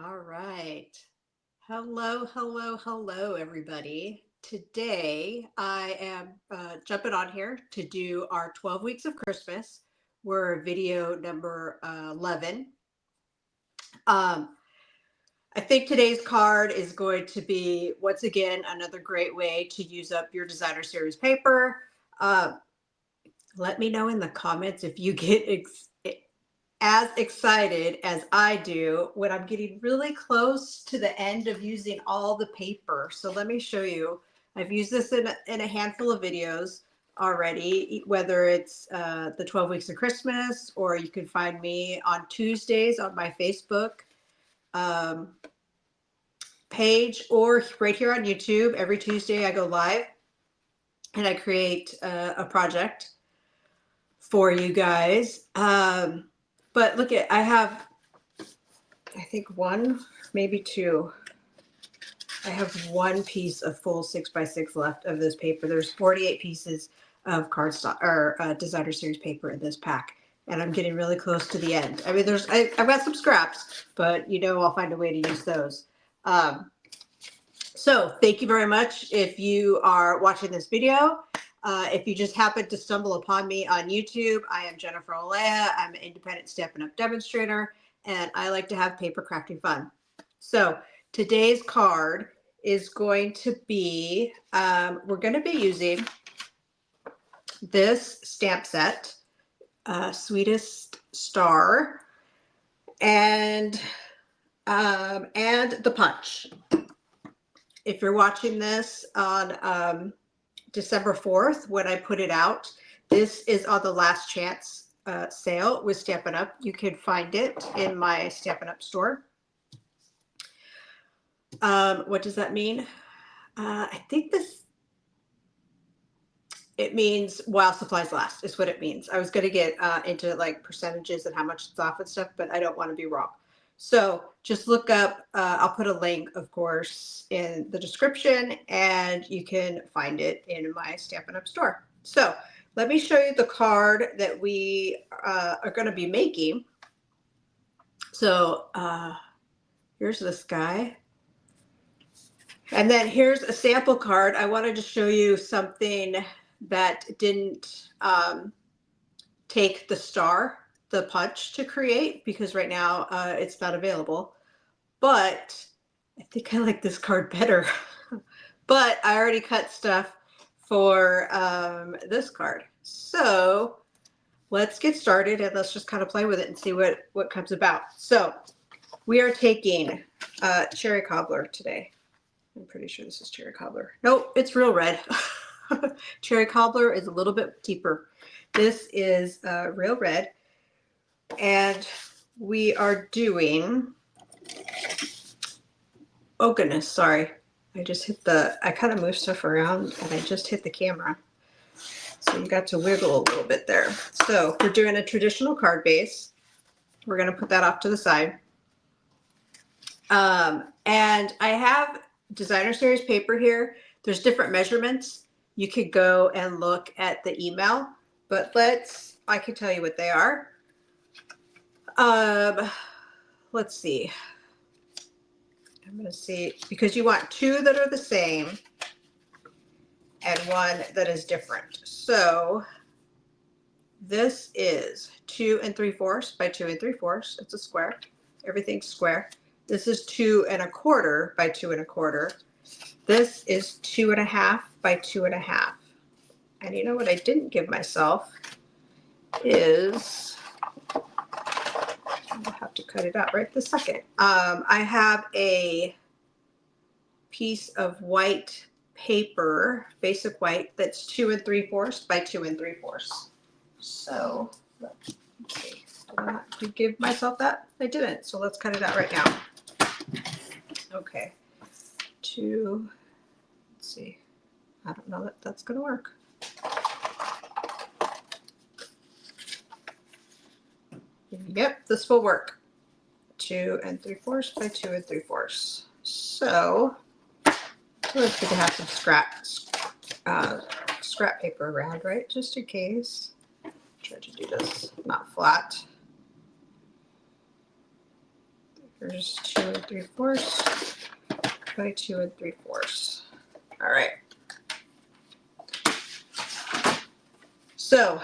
All right. Hello, everybody. Today I am jumping on here to do our 12 weeks of Christmas. We're video number 11. Um, I think today's card is going to be, once again, another great way to use up your designer series paper. Uh, Let me know in the comments if you get as excited as I do when I'm getting really close to the end of using all the paper. So let me show you. I've used this in a handful of videos already, whether it's the 12 weeks of Christmas, or you can find me on Tuesdays on my Facebook um, page, or right here on YouTube. Every Tuesday I go live and I create a project for you guys. But look at, I have, I think one, maybe two. I have one piece of full 6x6 left of this paper. There's 48 pieces of cardstock or designer series paper in this pack, and I'm getting really close to the end. I mean, I've got some scraps, but I'll find a way to use those. So thank you very much if you are watching this video. If you just happen to stumble upon me on YouTube, I am Jennifer Olea. I'm an independent Stampin' Up demonstrator, and I like to have paper crafting fun. So today's card is going to be, we're going to be using this stamp set, Sweetest Star, and the punch. If you're watching this on December 4th, when I put it out, this is on the last chance sale with Stampin' Up. You can find it in my Stampin' Up store. What does that mean? I think it means while supplies last is what it means. I was going to get into like percentages and how much it's off and stuff, but I don't want to be wrong. So just look up, I'll put a link, of course, in the description, and you can find it in my Stampin' Up store. So let me show you the card that we are going to be making. So here's this guy. And then here's a sample card. I wanted to show you something that didn't take the punch to create, because right now it's not available. But I think I like this card better. But I already cut stuff for this card. So let's get started and let's just kind of play with it and see what comes about. So we are taking cherry cobbler today. I'm pretty sure this is cherry cobbler. Nope, it's real red. Cherry cobbler is a little bit deeper. This is real red. And we are doing, oh goodness, sorry. I kind of moved stuff around and I just hit the camera. So you got to wiggle a little bit there. So we're doing a traditional card base. We're going to put that off to the side. And I have designer series paper here. There's different measurements. You could go and look at the email, but I can tell you what they are. Let's see. I'm going to see, because you want two that are the same and one that is different. So this is 2 3/4 by 2 3/4. It's a square. Everything's square. This is 2 1/4 by 2 1/4. This is 2 1/2 by 2 1/2. And you know what I didn't give myself is, I'll have to cut it out right this second. I have a piece of white paper, basic white, that's 2 3/4 by 2 3/4. So let's see. Did I not give myself that? I didn't. So let's cut it out right now. Okay. Let's see. I don't know that that's going to work. Yep, this will work. 2 3/4 by 2 3/4. So let's get to have some scrap paper around, right? Just in case. Try to do this not flat. There's 2 3/4 by 2 3/4. All right. So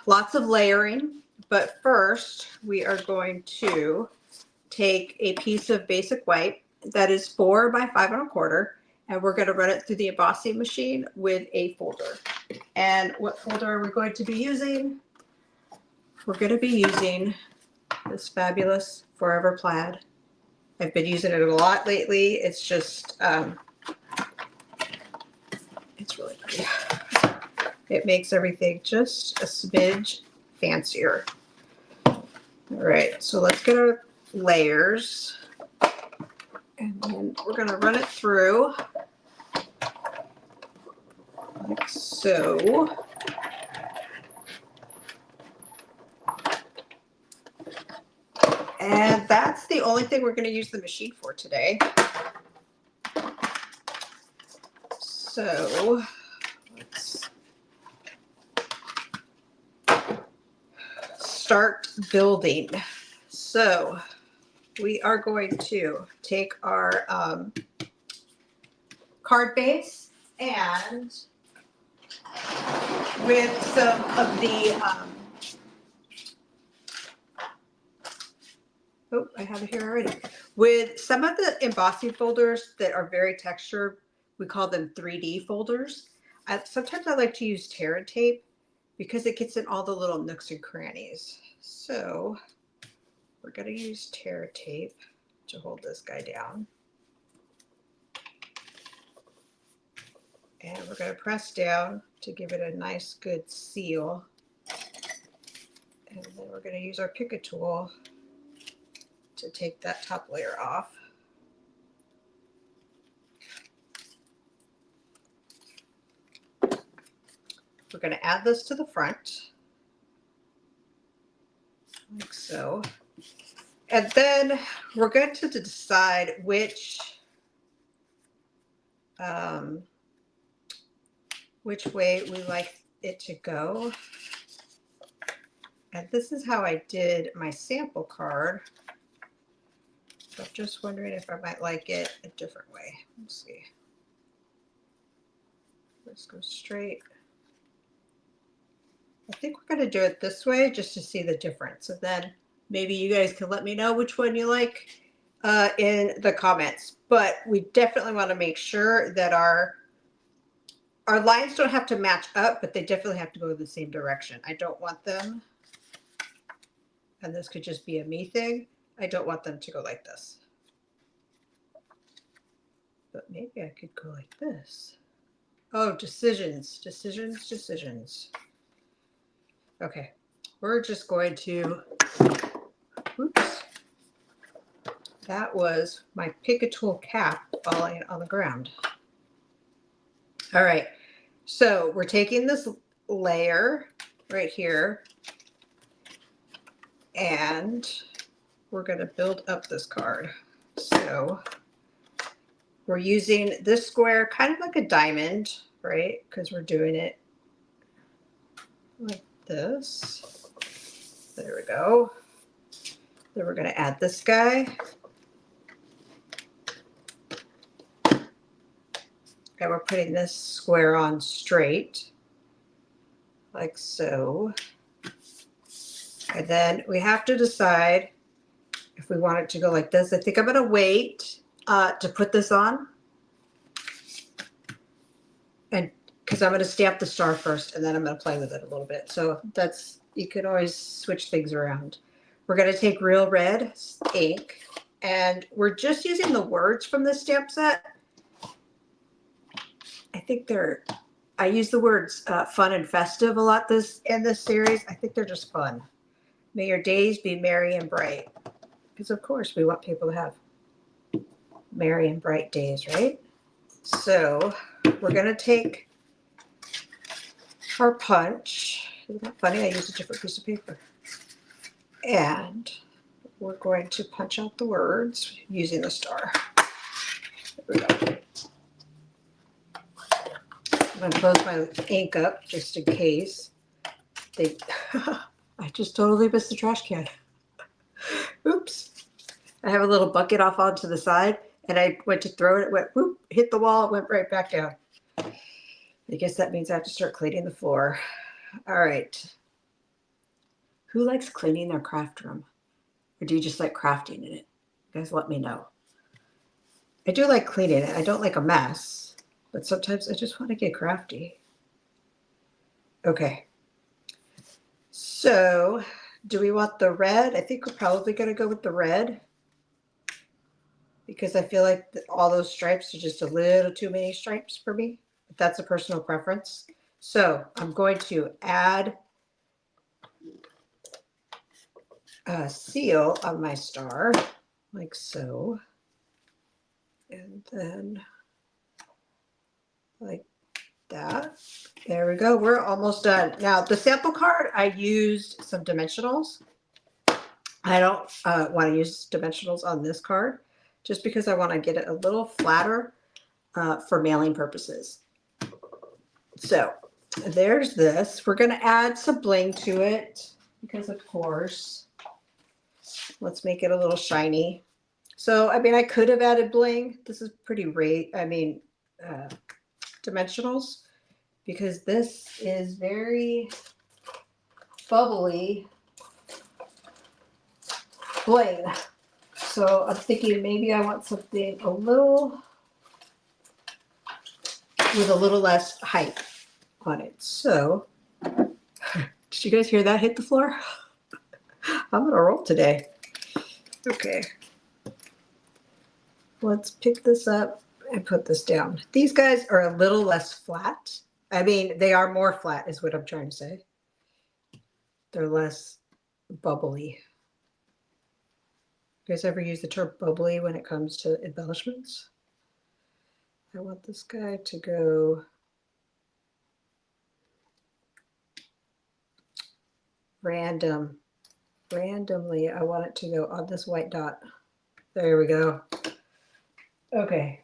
lots of layering, but first we are going to take a piece of basic white that is 4 by 5 1/4, and we're going to run it through the embossing machine with a folder. And what folder are we going to be using? We're going to be using this fabulous Forever Plaid. I've been using it a lot lately. It's just, it's really pretty. It makes everything just a smidge fancier. All right, so let's get our layers. And then we're going to run it through like so. And that's the only thing we're going to use the machine for today. So let's start building. So we are going to take our card base, and with some of the oh, I have it here already. With some of the embossing folders that are very textured, we call them 3D folders. Sometimes I like to use Terra tape because it gets in all the little nooks and crannies. So we're going to use Terra tape to hold this guy down. And we're going to press down to give it a nice good seal. And then we're going to use our Pick-a tool to take that top layer off. We're going to add this to the front, like so. And then we're going to decide which way we like it to go. And this is how I did my sample card. So I'm just wondering if I might like it a different way. Let's see. Let's go straight. I think we're going to do it this way just to see the difference. And then maybe you guys can let me know which one you like in the comments. But we definitely want to make sure that our lines don't have to match up, but they definitely have to go in the same direction. I don't want them, and this could just be a me thing, I don't want them to go like this. But maybe I could go like this. Oh, decisions, decisions, decisions. Okay, we're just going to, oops. That was my Pick-a tool cap falling on the ground. All right, so we're taking this layer right here, and we're going to build up this card. So we're using this square kind of like a diamond, right? Because we're doing it like this. There we go. Then we're going to add this guy. And we're putting this square on straight, like so. And then we have to decide if we want it to go like this. I think I'm going to wait to put this on. And because I'm going to stamp the star first, and then I'm going to play with it a little bit. So that's, you can always switch things around. We're going to take real red ink, and we're just using the words from this stamp set. I think I use the words fun and festive a lot in this series. I think they're just fun. May your days be merry and bright. Because of course we want people to have merry and bright days, right? So we're going to take our punch. Isn't that funny? I used a different piece of paper. And we're going to punch out the words using the star. There we go. I'm going to close my ink up just in case. I just totally missed the trash can. Oops. I have a little bucket off onto the side, and I went to throw it. It went whoop, hit the wall, it went right back down. I guess that means I have to start cleaning the floor. All right. Who likes cleaning their craft room? Or do you just like crafting in it? You guys let me know. I do like cleaning it. I don't like a mess, but sometimes I just want to get crafty. Okay. So do we want the red? I think we're probably going to go with the red because I feel like all those stripes are just a little too many stripes for me. But that's a personal preference. So I'm going to add a seal on my star like so. And then like that. There we go. We're almost done. Now the sample card, I used some dimensionals. I don't want to use dimensionals on this card just because I want to get it a little flatter for mailing purposes. So there's this. We're going to add some bling to it because of course, let's make it a little shiny. So, I mean, I could have added bling. This is pretty dimensionals, because this is very bubbly bling. So I'm thinking maybe I want something with a little less height on it. So, did you guys hear that hit the floor? I'm gonna roll today. Okay. Let's pick this up and put this down. These guys are a little less flat. I mean, they are more flat is what I'm trying to say. They're less bubbly. You guys ever use the term bubbly when it comes to embellishments? I want this guy to go randomly. I want it to go on this white dot. There we go. Okay.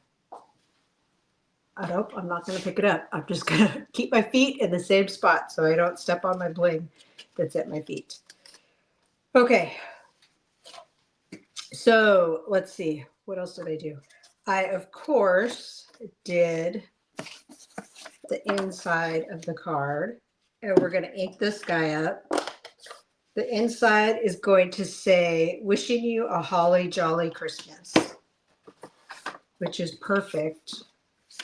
Nope, I'm not going to pick it up. I'm just going to keep my feet in the same spot so I don't step on my bling that's at my feet. Okay. So let's see. What else did I do? I, of course, did the inside of the card. And we're going to ink this guy up. The inside is going to say, wishing you a holly jolly Christmas, which is perfect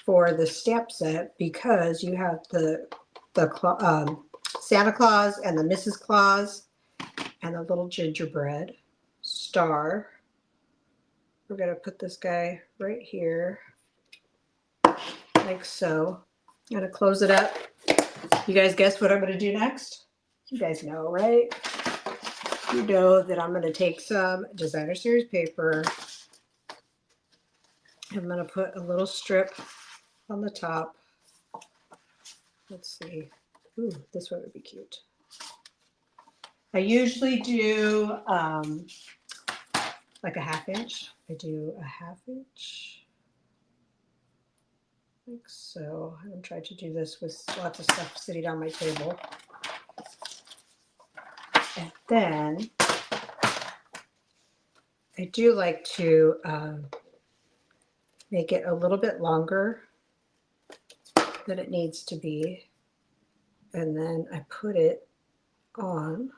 for the stamp set because you have the Santa Claus and the Mrs. Claus and the little gingerbread star. We're going to put this guy right here like so. I'm going to close it up. You guys guess what I'm going to do next? You guys know, right? You know that I'm going to take some designer series paper. I'm going to put a little strip on the top. Let's see. Ooh, this one would be cute. I usually do like a 1/2 inch. I do a 1/2 inch. Like so. I'm trying to do this with lots of stuff sitting on my table. And then I do like to make it a little bit longer than it needs to be. And then I put it on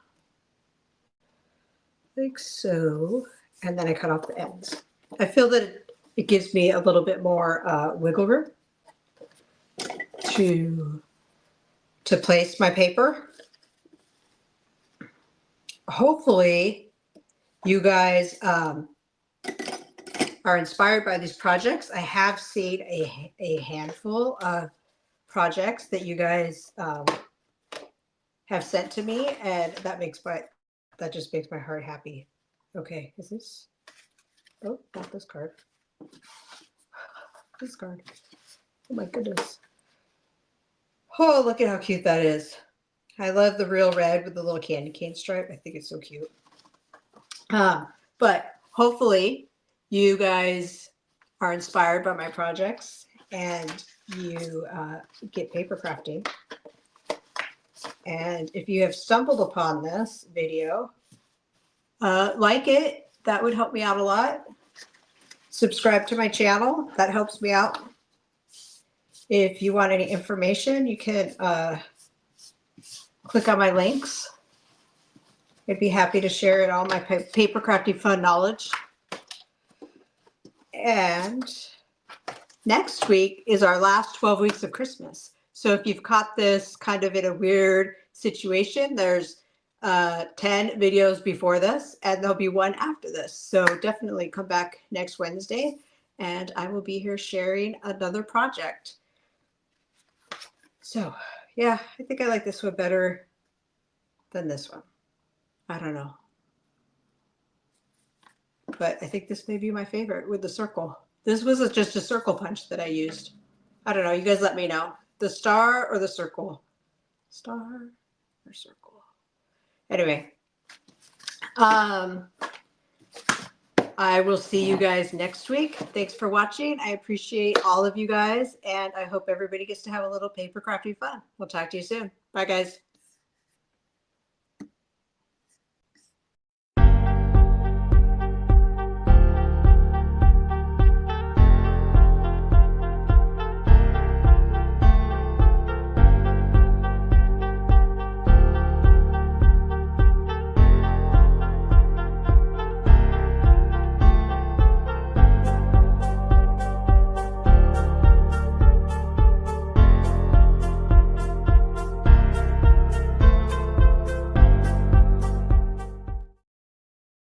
like so. And then I cut off the ends. I feel that it gives me a little bit more wiggle room to place my paper. Hopefully you guys are inspired by these projects. I have seen a handful of projects that you guys have sent to me, and that just makes my heart happy. Okay, is this? Oh, not this card. This card. Oh my goodness. Oh, look at how cute that is. I love the real red with the little candy cane stripe. I think it's so cute. But hopefully you guys are inspired by my projects and you get paper crafting. And if you have stumbled upon this video, like it, that would help me out a lot. Subscribe to my channel. That helps me out. If you want any information, you can click on my links. I'd be happy to share it all my paper crafting fun knowledge. And next week is our last 12 weeks of Christmas. So if you've caught this kind of in a weird situation, there's 10 videos before this, and there'll be one after this. So definitely come back next Wednesday, and I will be here sharing another project. So yeah, I think I like this one better than this one. I don't know. But I think this may be my favorite with the circle. This was just a circle punch that I used. I don't know. You guys let me know. The star or the circle? Star or circle? Anyway, I will see you guys next week. Thanks for watching. I appreciate all of you guys, and I hope everybody gets to have a little paper crafting fun. We'll talk to you soon. Bye, guys.